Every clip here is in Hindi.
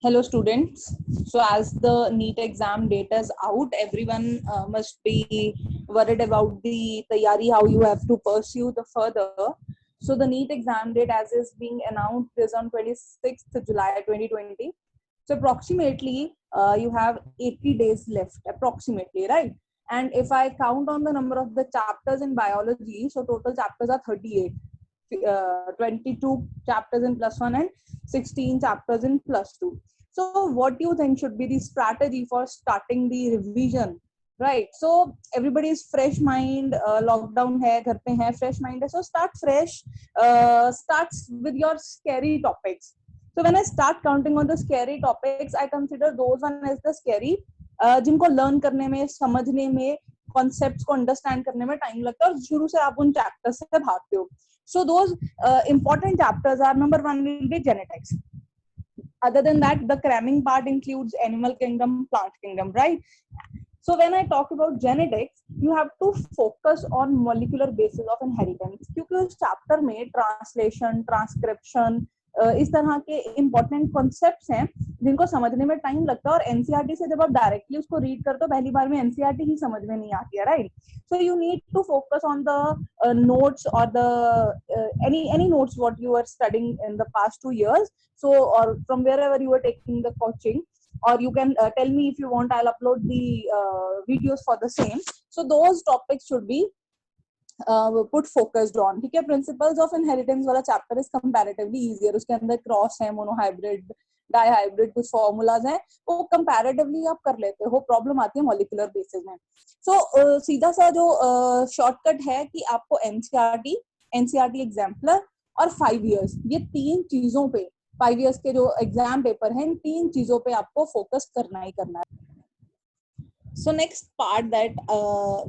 Hello students. So as the NEET exam data is out, everyone must be worried about the tayari, how you have to pursue the further. So the NEET exam date as is being announced is on 26th July 2020. So approximately you have 80 days left, approximately, right? And if I count on the number of the chapters in biology, so total chapters are 38. 22 chapters in plus one and 16 chapters in plus two. So what do you think should be the strategy for starting the revision, right? So everybody is fresh mind, lockdown hai, ghar pe hai, fresh mind hai. So start fresh, starts with your scary topics. So when I start counting on the scary topics, I consider those one as the scary, जिनको learn करने में, समझने में, concepts को understand करने में time लगता है और शुरू से आप उन chapters से भागते हो. So those important chapters are, number one will be genetics. Other than that, the cramming part includes animal kingdom, plant kingdom, right? So when I talk about genetics, you have to focus on molecular basis of inheritance, क्योंकि उस chapter में translation, transcription, इस तरह के important concepts हैं जिनको समझने में टाइम लगता है और एनसीईआरटी से जब आप डायरेक्टली उसको रीड करते हो पहली बार में एनसीईआरटी ही समझ में नहीं आती है, right? So you need to focus on the notes or the any notes what you are studying in the past 2 years, so or from wherever you are taking the coaching, or you can tell me if you want, I'll upload the videos for the same. So those topics should be put focused on. ठीक है? Principles of inheritance वाला chapter is comparatively easier. उसके अंदर क्रॉस है, मोनोहाइब्रिड, डाइहाइब्रिड, कुछ फॉर्मूलाज हैं, वो कंपैरेटिवली आप कर लेते हो. प्रॉब्लम आती है मॉलिक्यूलर बेसिस में. सो सीधा सा जो शॉर्टकट है कि आपको एनसीईआरटी एग्जाम्पलर और 5 इयर्स, ये तीन चीजों पे, 5 इयर्स के जो एग्जाम पेपर हैं, इन तीन चीजों पे आपको फोकस करना ही करना है. So next part that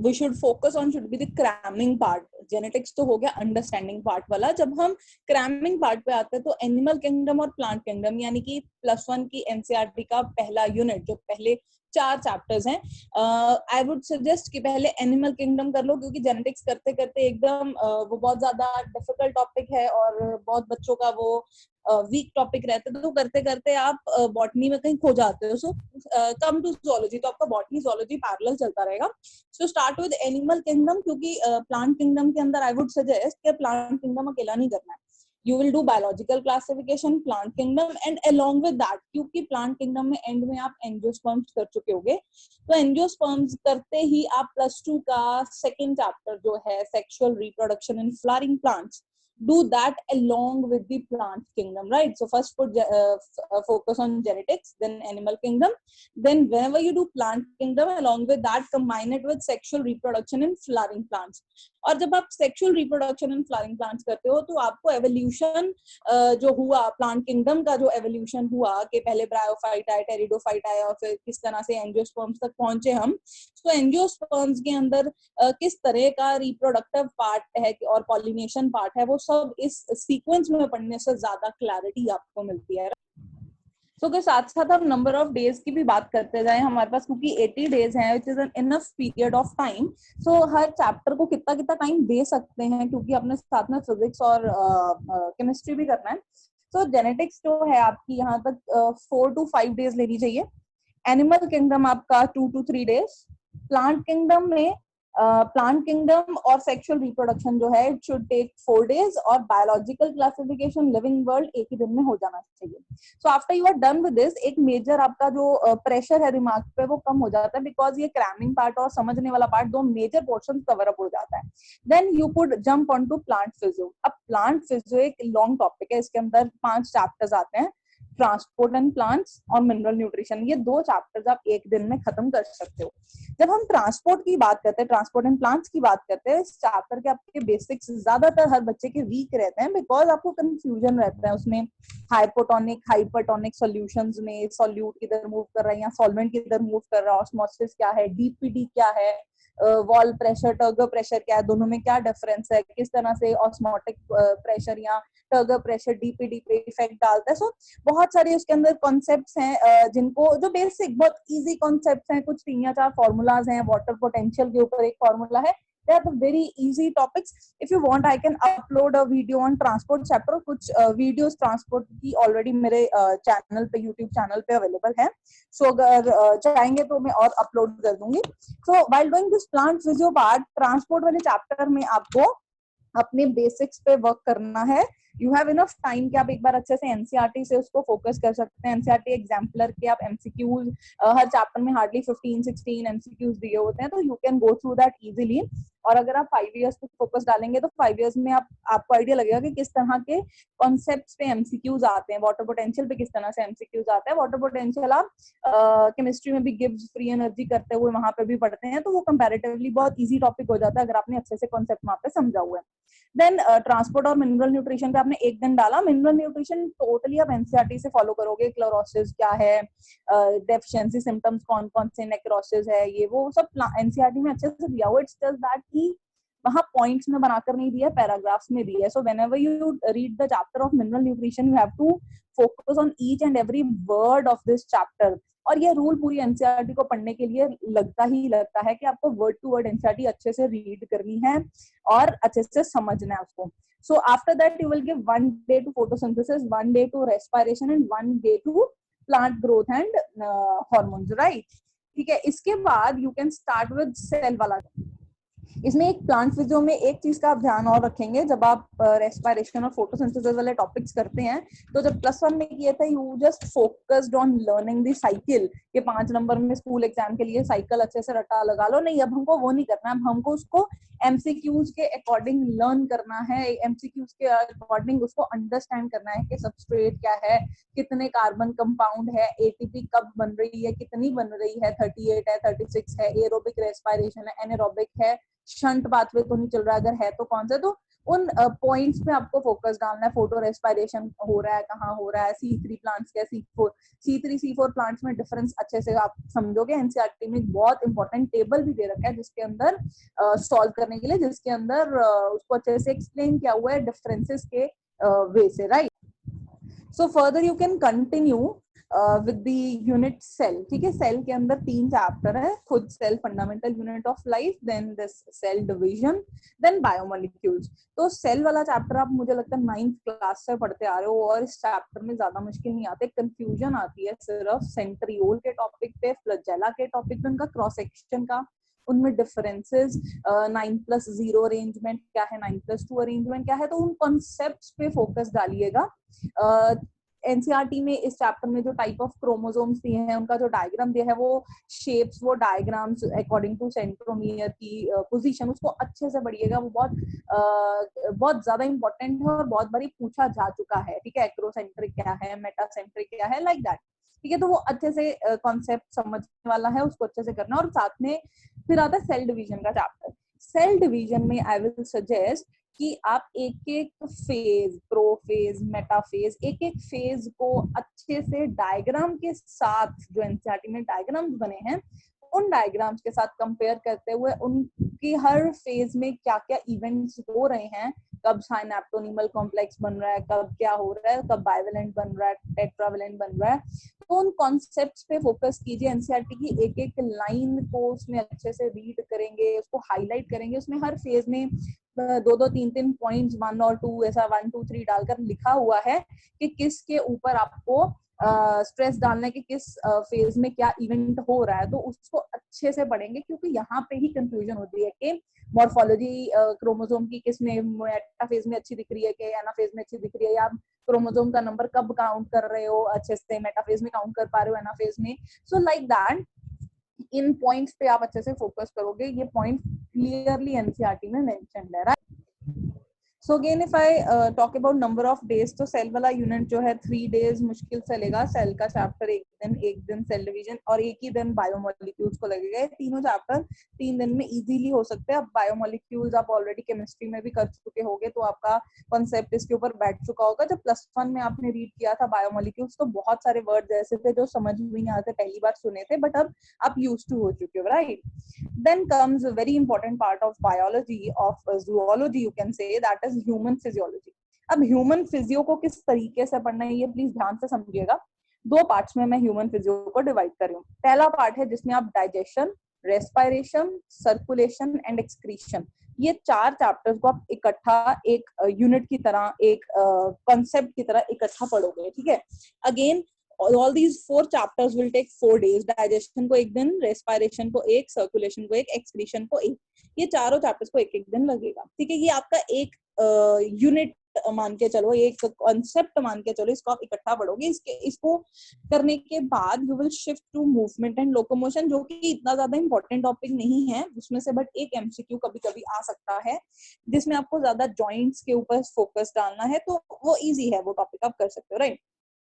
we should focus on should be the cramming part. Genetics तो हो गया अंडरस्टैंडिंग पार्ट वाला. जब हम क्रैमिंग पार्ट पे आते हैं तो एनिमल किंगडम और प्लांट किंगडम यानी कि +1 की एनसीईआरटी का पहला यूनिट, जो पहले 4 चैप्टर्स हैं, आई वुड सजेस्ट कि पहले एनिमल किंगडम कर लो, क्योंकि जेनेटिक्स करते करते एकदम वो बहुत ज्यादा डिफिकल्ट टॉपिक है और बहुत बच्चों का वो वीक टॉपिक रहता है, तो करते करते आप बॉटनी में कहीं खो जाते हो. सो कम टू zoology, तो आपका बॉटनी zoology पैरेलल चलता रहेगा. So start with animal kingdom, क्योंकि प्लांट किंगडम के अंदर आई वुड सजेस्ट कि प्लांट किंगडम अकेला नहीं करना है. You will do biological classification, plant kingdom, and along with that, क्योंकि plant kingdom में end में आप angiosperms कर चुके होगे, तो angiosperms करते ही आप +2 का second chapter जो है sexual reproduction in flowering plants, do that along with the plant kingdom, right? So first put focus on genetics, then animal kingdom, then whenever you do plant kingdom, along with that combine it with sexual reproduction in flowering plants. और जब आप sexual reproduction in flowering plants करते हो तो आपको एवोल्यूशन जो हुआ, प्लांट किंगडम का जो एवोल्यूशन हुआ कि पहले ब्रायोफाइट आए, टेरिडोफाइट आए और फिर किस तरह से एंजियोस्पर्म्स तक पहुंचे हम. तो एंजियोस्पर्म्स के अंदर किस तरह का रिप्रोडक्टिव पार्ट है और पॉलिनेशन पार्ट है, वो सब इस सीक्वेंस में पढ़ने से ज्यादा क्लैरिटी आपको मिलती है. तो के साथ साथ हम नंबर ऑफ डेज की भी बात करते जाए हमारे पास, क्योंकि 80 डेज है, which is an enough period of time. So her chapter को कितना कितना टाइम दे सकते हैं, क्योंकि अपने साथ में फिजिक्स और केमिस्ट्री भी करना है. तो जेनेटिक्स जो है आपकी यहाँ तक 4 to 5 डेज लेनी चाहिए. एनिमल किंगडम आपका 2 to 3 डेज. प्लांट किंगडम में प्लांट किंगडम और सेक्सुअल रिप्रोडक्शन जो है इट शुड टेक 4 डेज, और बायोलॉजिकल क्लासिफिकेशन लिविंग वर्ल्ड एक ही दिन में हो जाना चाहिए. So after you are done with this, एक मेजर आपका जो प्रेशर है दिमाग पे वो कम हो जाता है, बिकॉज ये क्रैमिंग पार्ट और समझने वाला पार्ट दो मेजर पोर्शन कवर अप हो जाता है. Then you could jump on to plant physio. अब प्लांट फिजियो एक लॉन्ग टॉपिक है, इसके अंदर 5 चैप्टर्स आते हैं, ट्रांसपोर्ट एंड प्लांट्स और मिनरल न्यूट्रिशन. ये 2 चैप्टर्स आप एक दिन में खत्म कर सकते हो. जब हम ट्रांसपोर्ट की बात करते हैं, ट्रांसपोर्ट एंड प्लांट्स की बात करते हैं, इस चैप्टर के आपके बेसिक्स ज्यादातर हर बच्चे के वीक रहते हैं, बिकॉज आपको कंफ्यूजन रहता है उसमें हाइपोटोनिक हाइपरटोनिक सॉल्यूशंस में, सॉल्यूट किधर मूव कर रहा है या सॉल्वेंट किधर मूव कर रहा है, ऑस्मोसिस क्या है, डीपीडी क्या है, वॉल प्रेशर, टर्गर प्रेशर क्या है, दोनों में क्या डिफरेंस है, किस तरह से ऑस्मोटिक प्रेशर या टर्गर प्रेशर डीपीडी पे इफेक्ट डालता है. सो बहुत सारे उसके अंदर कॉन्सेप्ट्स हैं जिनको, जो बेसिक बहुत इजी कॉन्सेप्ट्स हैं, कुछ 3 या 4 फॉर्मूलाज हैं. वाटर पोटेंशियल के ऊपर एक फॉर्मूला है, they are the very easy topics. If you want I can upload a video on transport chapter. कुछ videos transport की already मेरे channel पे, YouTube channel पे available है. So अगर चाहेंगे तो मैं और upload कर दूंगी. So while doing this plant physio part, transport वाले chapter में आपको अपने बेसिक्स पे वर्क करना है. यू हैव इनफ टाइम कि आप एक बार अच्छे से एनसीईआरटी से उसको फोकस कर सकते हैं. एनसीईआरटी एग्जाम्पलर के आप एमसीक्यूज हर चैप्टर में हार्डली 15-16 एमसीक्यूज दिए होते हैं, तो you can go through that easily. और अगर आप 5 इयर्स पे फोकस डालेंगे तो 5 इयर्स में आपको आइडिया लगेगा कि किस तरह के कॉन्सेप्ट्स पे एमसीक्यूज आते हैं. वाटर पोटेंशियल पे किस तरह से एमसीक्यूज आते हैं. वाटर पोटेंशियल आप केमिस्ट्री में भी गिब्स फ्री एनर्जी करते हुए वहां पे भी पढ़ते हैं, तो वो कंपैरेटिवली बहुत इजी टॉपिक हो जाता है अगर आपने अच्छे से कॉन्सेप्ट वहां पे समझा हुआ है. देन ट्रांसपोर्ट और मिनरल न्यूट्रिशन पे आपने एक दिन डाला. मिनरल न्यूट्रिशन टोटली आप एनसीईआरटी से फॉलो करोगे. क्लोरोसिस क्या है, डेफिशिएंसी सिम्टम्स कौन कौन से, नेक्रोसिस है, ये वो सब एनसीईआरटी में अच्छे से दिया हुआ. इट्स जस्ट दैट कि वहां पॉइंट्स में बनाकर नहीं दिया, पैराग्राफ्स में दिया है. So whenever you read the chapter of mineral nutrition you have to focus on each and every word of this chapter. और ये रूल पूरी एनसीईआरटी को पढ़ने के लिए लगता है कि आपको वर्ड टू वर्ड एनसीईआरटी अच्छे से रीड करनी है और अच्छे से समझना है उसको. So after that you will give 1 day to photosynthesis, 1 day to respiration and 1 day to plant growth and hormones, right? ठीक है. इसके बाद you can start with cell वाला. इसमें एक प्लांट फिजियो में एक चीज का आप ध्यान और रखेंगे. जब आप रेस्पिरेशन और फोटोसिंथेसिस वाले टॉपिक्स करते हैं, तो जब +1 में किए थे you just focused on learning the cycle के 5 नंबर में स्कूल एग्जाम के लिए साइकिल अच्छे से रटा लगा लो. नहीं, अब हमको वो नहीं करना है. अब हमको उसको एमसीक्यूज के अकॉर्डिंग लर्न करना है. एमसीक्यूज के अकॉर्डिंग उसको अंडरस्टैंड करना है कि सबस्ट्रेट क्या है, कितने कार्बन कंपाउंड है, एटीपी कब बन रही है, कितनी बन रही है, 38 है, 36 है, एरोबिक रेस्पिरेशन है, एनारोबिक है, शंट पाथवे तो नहीं चल रहा, अगर है तो कौन सा. तो उन पॉइंट्स पे आपको फोकस डालना है. फोटो रेस्पिरेशन हो रहा है, कहाँ हो रहा है, C3 प्लांट्स क्या, C4 प्लांट्स में डिफरेंस अच्छे से आप समझोगे. एनसीईआरटी में बहुत इंपॉर्टेंट टेबल भी दे रखा है जिसके अंदर सॉल्व करने के लिए, जिसके अंदर उसको अच्छे से एक्सप्लेन किया हुआ है डिफरेंसेस के वे से, right. So further you can continue with the unit cell. ठीक है. सेल के अंदर 3 चैप्टर है. खुद cell, fundamental unit of life, then this cell division, then biomolecules. तो सेल वाला चैप्टर आप मुझे लगता है 9th क्लास से पढ़ते आ रहे हो और इस चैप्टर में ज्यादा मुश्किल नहीं आते. कंफ्यूजन आती है सिर्फ सेंट्रियोल के टॉपिक पे, फ्लैजेला के टॉपिक पे, उनका क्रॉस सेक्शन का, उनमें डिफरेंसेस, 9+0 अरेंजमेंट क्या है, 9+2 अरेंजमेंट क्या है. तो उन कॉन्सेप्ट्स पे फोकस डालिएगा. एनसीईआरटी में इस चैप्टर में जो टाइप ऑफ क्रोमोसोम्स दिए हैं, उनका जो डायग्राम दिया है, वो शेप्स, वो डायग्राम्स अकॉर्डिंग टू सेंट्रोमियर की पोजीशन, उसको अच्छे से पढ़िएगा. वो बहुत ज्यादा इंपॉर्टेंट है और बहुत बारी पूछा जा चुका है. ठीक है. एक्रोसेंट्रिक क्या है, मेटासेंट्रिक क्या है, लाइक दैट. ठीक है. तो वो अच्छे से कॉन्सेप्ट समझने वाला है, उसको अच्छे से करना. और साथ में फिर आता है सेल डिवीजन का चैप्टर. सेल डिवीजन में आई विल सजेस्ट कि आप एक एक फेज, प्रोफेज, मेटाफेज, एक एक फेज को अच्छे से डायग्राम के साथ, जो एनसीईआरटी में डायग्राम्स बने हैं, उन डायग्राम्स के साथ कंपेयर करते हुए उनकी हर फेज में क्या क्या इवेंट्स हो रहे हैं, कब साइनेप्टोनीमल कॉम्प्लेक्स बन रहा है, कब क्या हो रहा है, कब बाइवेलेंट बन रहा है, टेट्रावेलेंट बन रहा है. तो उन कॉन्सेप्ट्स पे फोकस कीजिए. एनसीईआरटी की एक एक लाइन को उसमें अच्छे से रीड करेंगे, उसको हाईलाइट करेंगे. उसमें हर फेज में 2-2, 3-3 पॉइंट्स, 1 और 2 ऐसा 1, 2, 3 डालकर लिखा हुआ है कि किसके ऊपर आपको स्ट्रेस डालने के, किस फेज में क्या इवेंट हो रहा है. तो उसको अच्छे से पढ़ेंगे, क्योंकि यहाँ पे ही कंफ्यूजन होती है कि मॉर्फोलॉजी क्रोमोसोम की किस में मेटाफेज में अच्छी दिख रही है कि एनाफेज में अच्छी दिख रही है, या क्रोमोसोम का नंबर कब काउंट कर रहे हो अच्छे से, मेटाफेज में काउंट कर पा रहे हो, एनाफेज में. So like that in points पे आप अच्छे से फोकस करोगे. ये पॉइंट क्लियरली एनसीईआरटी में मेंशन्ड है, right. So again if I talk about number of days, तो सेल वाला यूनिट जो है 3 days मुश्किल चलेगा. सेल का चैप्टर एक दिन सेल डिवीजन और एक ही दिन बायोमोलिक्यूल्स को लगेगा. तीनों चैप्टर 3 दिन में इजीली हो सकते हैं. अब बायोमोलिक्यूल्स आप ऑलरेडी केमिस्ट्री में भी कर चुके होंगे, तो आपका कॉन्सेप्ट इसके ऊपर बैठ चुका होगा. जब +1 में आपने रीड किया था बायोमोलिक्यूल्स, तो बहुत सारे वर्ड ऐसे थे जो समझ में नहीं आते, पहली बार सुने थे, बट अब आप यूज्ड टू हो चुके हो, right. Then comes a very important part of biology, of zoology, you can say, that is human physiology. अब ह्यूमन फिजियो को किस तरीके से पढ़ना है, ये प्लीज ध्यान से समझिएगा. 2 पार्ट्स में मैं ह्यूमन फिजियो को डिवाइड कर रही हूँ. पहला पार्ट है जिसमें आप digestion, respiration, circulation and excretion. ये 4 चैप्टर्स को आप इकट्ठा एक यूनिट की तरह, एक कॉन्सेप्ट की तरह इकट्ठा पढ़ोगे, ठीक है। Again all these 4 chapters will take 4 days. Digestion को एक दिन, रेस्पिरेशन को एक, सर्कुलेशन को एक, एक्सक्रीशन को एक, ये चारों चैप्टर्स को एक एक दिन लगेगा, ठीक है। ये आपका एक यूनिट मान के चलो, एक कॉन्सेप्ट मान के चलो, इसको आप इकट्ठा पढ़ोगे। इसको करने के बाद you will shift to movement and locomotion, जो कि इतना ज्यादा इंपॉर्टेंट टॉपिक नहीं है उसमें से, बट एक एमसीक्यू कभी कभी आ सकता है जिसमें आपको ज्यादा जॉइंट्स के ऊपर फोकस डालना है, तो वो इजी है, वो टॉपिक आप कर सकते हो, राइट।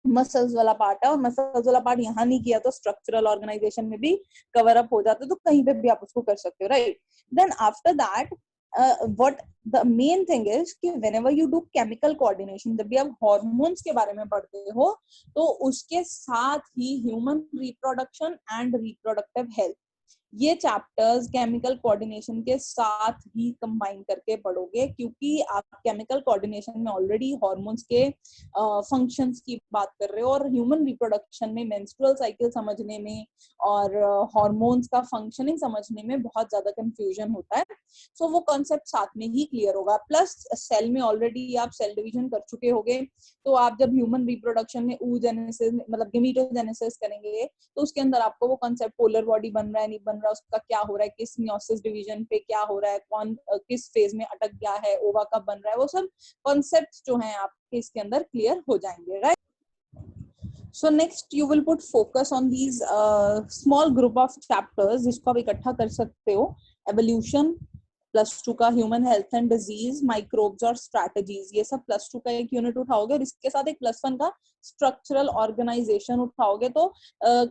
मसल्स वाला पार्ट है, और मसल्स वाला पार्ट यहाँ नहीं किया तो स्ट्रक्चरल ऑर्गेनाइजेशन में भी कवर अप हो जाता है, तो कहीं पे भी आप उसको कर सकते हो, right. Then after that what the main thing is कि whenever you do chemical coordination, जब भी आप हार्मोन्स के बारे में पढ़ते हो, तो उसके साथ ही human reproduction and reproductive health, ये चैप्टर्स केमिकल कोऑर्डिनेशन के साथ ही कंबाइन करके पढ़ोगे, क्योंकि आप केमिकल कोऑर्डिनेशन में ऑलरेडी हार्मोन्स के फंक्शंस की बात कर रहे हो, और ह्यूमन रिप्रोडक्शन में मेंस्ट्रुअल साइकिल समझने में और हार्मोन्स का फंक्शनिंग समझने में बहुत ज्यादा कंफ्यूजन होता है। सो वो कॉन्सेप्ट साथ में ही क्लियर होगा। प्लस सेल में ऑलरेडी आप सेल डिवीजन कर चुके होगे, तो आप जब ह्यूमन रिप्रोडक्शन में oogenesis मतलब गेमेटोजेनेसिस करेंगे, तो उसके अंदर आपको वो कॉन्सेप्ट पोलर बॉडी बन रहा है नहीं बन रहा, उसका क्या हो रहा है, किस मियोसिस डिवीजन पे क्या हो रहा है, कौन किस फेज में अटक गया है, ओवा कब बन रहा है, वो सब कॉन्सेप्ट्स जो हैं आपके इसके अंदर क्लियर हो जाएंगे, right. So next you will put focus on these small group of chapters जिसको आप इकट्ठा कर सकते हो। एवोल्यूशन, +2 का human health and disease, microbes और स्ट्रैटेजीज, ये सब +2 का एक यूनिट उठाओगे, और इसके साथ एक +1 का स्ट्रक्चरल ऑर्गेनाइजेशन उठाओगे, तो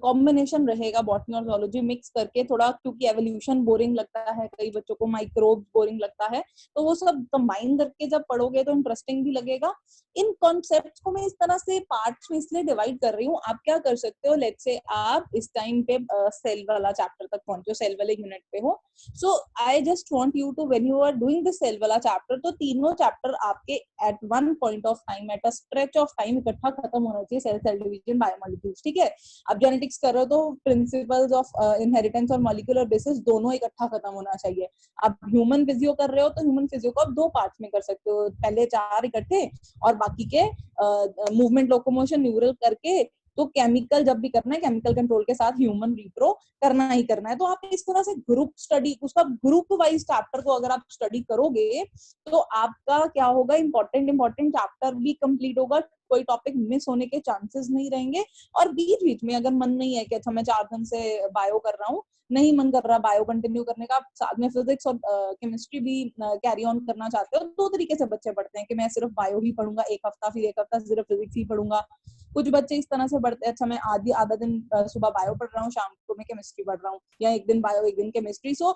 कॉम्बिनेशन रहेगा बॉटनी और जूलॉजी मिक्स करके थोड़ा, क्योंकि एवोल्यूशन बोरिंग लगता है कई बच्चों को, माइक्रोब्स बोरिंग लगता है, तो वो सब कंबाइन करके जब पढ़ोगे तो इंटरेस्टिंग भी लगेगा। इन कॉन्सेप्ट्स को मैं इस तरह से पार्ट्स में इसलिए डिवाइड कर रही हूँ। आप क्या कर सकते हो, लेट्स से आप इस टाइम पे सेल वाला चैप्टर तक पहुंचे हो, सेल वाले यूनिट पे हो, so I just want you to, when you are doing the cell वाला चैप्टर, तो तीनों चैप्टर आपके at one point of time, at a stretch of time इकट्ठा खत्म होना चाहिए। सेल, सेल डिवीजन, बायोमॉलिक्यूल्स, ठीक है। आप जेनेटिक्स कर रहे हो तो प्रिंसिपल्स ऑफ इनहेरिटेंस और मॉलिक्यूलर बेसिस दोनों इकट्ठा खत्म होना चाहिए। आप ह्यूमन फिजियो कर रहे हो तो ह्यूमन फिजियो को आप 2 पार्ट्स में कर सकते हो, पहले 4 इकट्ठे और बाकी के मूवमेंट, लोकोमोशन, न्यूरल करके, तो केमिकल जब भी करना है, केमिकल कंट्रोल के साथ ह्यूमन रिप्रो करना ही करना है। तो आप इस तरह से ग्रुप स्टडी, उसका ग्रुप वाइज चैप्टर को अगर आप स्टडी करोगे, तो आपका क्या होगा, इंपॉर्टेंट चैप्टर भी कंप्लीट होगा, कोई टॉपिक मिस होने के चांसेस नहीं रहेंगे। और बीच बीच में अगर मन नहीं है कि अच्छा मैं 4 दिन से बायो कर रहा हूँ, नहीं मन कर रहा बायो कंटिन्यू करने का, आप साथ में फिजिक्स और केमिस्ट्री भी कैरी ऑन करना चाहते हो, 2 तरीके से बच्चे पढ़ते हैं कि मैं सिर्फ बायो ही पढ़ूंगा एक हफ्ता, फिर एक हफ्ता सिर्फ फिजिक्स ही पढ़ूंगा। कुछ बच्चे इस तरह से पढ़ते हैं, अच्छा मैं आधा दिन सुबह बायो पढ़ रहा हूँ, शाम को मैं केमिस्ट्री पढ़ रहा हूँ, या एक दिन बायो एक दिन केमिस्ट्री। सो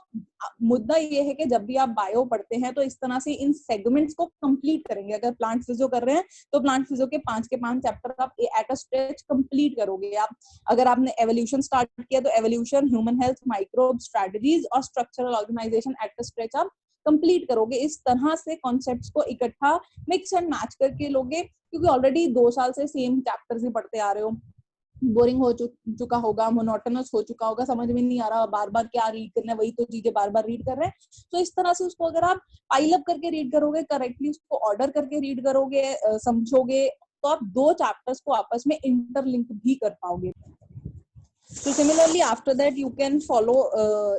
मुद्दा ये है कि जब भी आप बायो पढ़ते हैं तो इस तरह से इन सेगमेंट्स को कंप्लीट करेंगे। अगर प्लांट फिजियो कर रहे हैं तो प्लांट फिजियो के 5 के 5 चैप्टर आप एट अ स्ट्रेच कंप्लीट करोगे। आप अगर आपने एवोल्यूशन स्टार्ट किया तो evolution, human health, microbe, strategies और structural organisation at a stretch आप कंप्लीट करोगे। इस तरह से कॉन्सेप्ट्स को इकट्ठा मिक्स एंड मैच करके लोगे, क्योंकि ऑलरेडी 2 साल से सेम चैप्टर्स ही पढ़ते आ रहे हो, बोरिंग हो चुका होगा, मोनोटोनस हो चुका होगा, समझ में नहीं आ रहा बार बार क्या रीड करना है, वही तो चीजें बार बार रीड कर रहे हैं। तो इस तरह से उसको अगर आप पाइल अप करके रीड करोगे, करेक्टली उसको ऑर्डर करके रीड करोगे, समझोगे, तो आप 2 चैप्टर्स को आपस में इंटरलिंक भी कर पाओगे। So similarly after that you can follow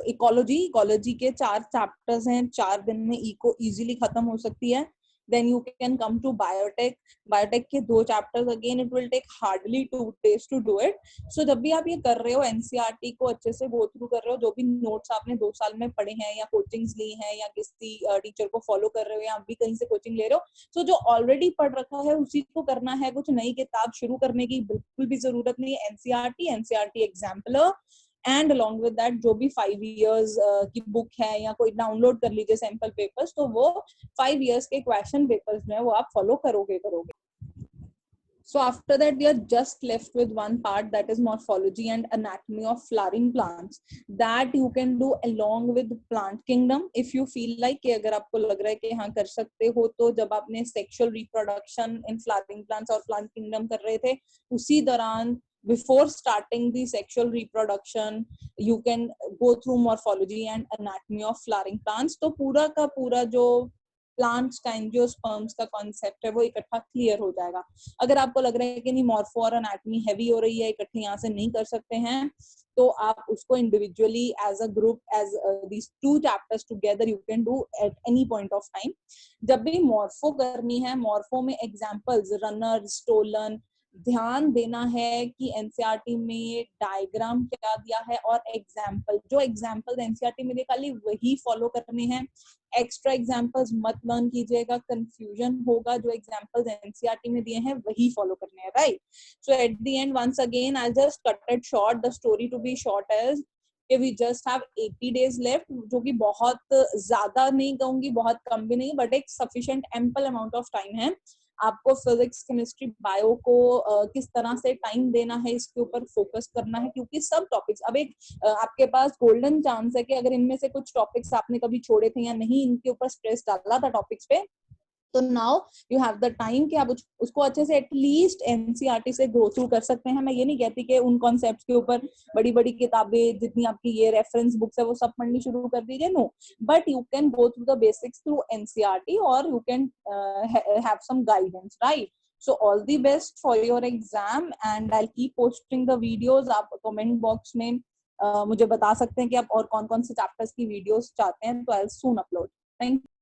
ecology के 4 चैप्टर्स हैं, 4 दिन में इको इजीली खत्म हो सकती है। Then you can come to biotech के 2 chapters, again it will take hardly 2 days to do it. So जब भी आप ये कर रहे हो, एनसीईआरटी को अच्छे से गो थ्रू कर रहे हो, जो भी नोट्स आपने 2 साल में पढ़े हैं या कोचिंग्स ली हैं या किसी टीचर को फॉलो कर रहे हो या आप भी कहीं से कोचिंग ले रहे हो, तो जो ऑलरेडी पढ़ रखा है उसी को करना है, कुछ नई किताब शुरू करने की बिल्कुल भी जरूरत नहीं है। NCERT exemplar and along with that जो भी 5 years की बुक है, या कोई डाउनलोड कर लीजिए सैंपल पेपर्स, तो वो 5 years के क्वेश्चन पेपर्स जो है वो आप फॉलो करोगे। So after that we are just left with one part, that is morphology and anatomy of flowering plants, that you can do along with plant kingdom if you feel like कि अगर आपको लग रहा है कि हाँ कर सकते हो, तो जब आपने sexual reproduction in flowering plants और plant kingdom कर रहे थे, उसी दौरान before starting the sexual reproduction you can go through morphology and anatomy of flowering plants. तो पूरा का पूरा जो प्लांट्स का एंजियोस्पर्म्स का कॉन्सेप्ट है वो इकट्ठा क्लियर हो जाएगा. अगर आपको लग रहा है कि नहीं मॉर्फो और एनाटॉमी हैवी हो रही है, इकट्ठे यहाँ से नहीं कर सकते हैं, तो आप उसको individually as a group as these 2 chapters together you can do at any point of time. जब भी मॉर्फो करनी है, मॉर्फो में एग्जांपल्स रनर, स्टोलन, ध्यान देना है कि एनसीईआरटी में डायग्राम क्या दिया है और एग्जाम्पल, जो एग्जाम्पल एनसीईआरटी में दिए खाली वही फॉलो करने हैं. एक्स्ट्रा एग्जाम्पल्स मत लर्न कीजिएगा, कंफ्यूजन होगा. जो एग्जाम्पल्स एनसीईआरटी में दिए हैं वही फॉलो करने हैं, right. So at the end once again I just cut it short, the story to be short as कि we just have 80 days left, जो कि बहुत ज्यादा नहीं कहूंगी, बहुत कम भी नहीं, बट एक sufficient ample amount of time है. आपको फिजिक्स, केमिस्ट्री, बायो को किस तरह से टाइम देना है, इसके ऊपर फोकस करना है, क्योंकि सब टॉपिक्स अब एक आपके पास गोल्डन चांस है कि अगर इनमें से कुछ टॉपिक्स आपने कभी छोड़े थे या नहीं इनके ऊपर स्ट्रेस डाला था टॉपिक्स पे, तो now you have the time कि आप उसको अच्छे से एटलीस्ट एनसीईआरटी से गो थ्रू कर सकते हैं. मैं ये नहीं कहती कि उन कॉन्सेप्ट्स के ऊपर बड़ी बड़ी किताबें जितनी आपकी ये रेफरेंस बुक्स है वो सब पढ़नी शुरू कर दीजिए, no, but you can go through the basics through NCERT और you can have some guidance, right. So all the best for your exam and I'll keep posting the videos. आप कमेंट बॉक्स में मुझे बता सकते हैं कि आप और कौन कौन से चैप्टर्स की वीडियोस चाहते हैं, तो I'll soon upload. Thank you.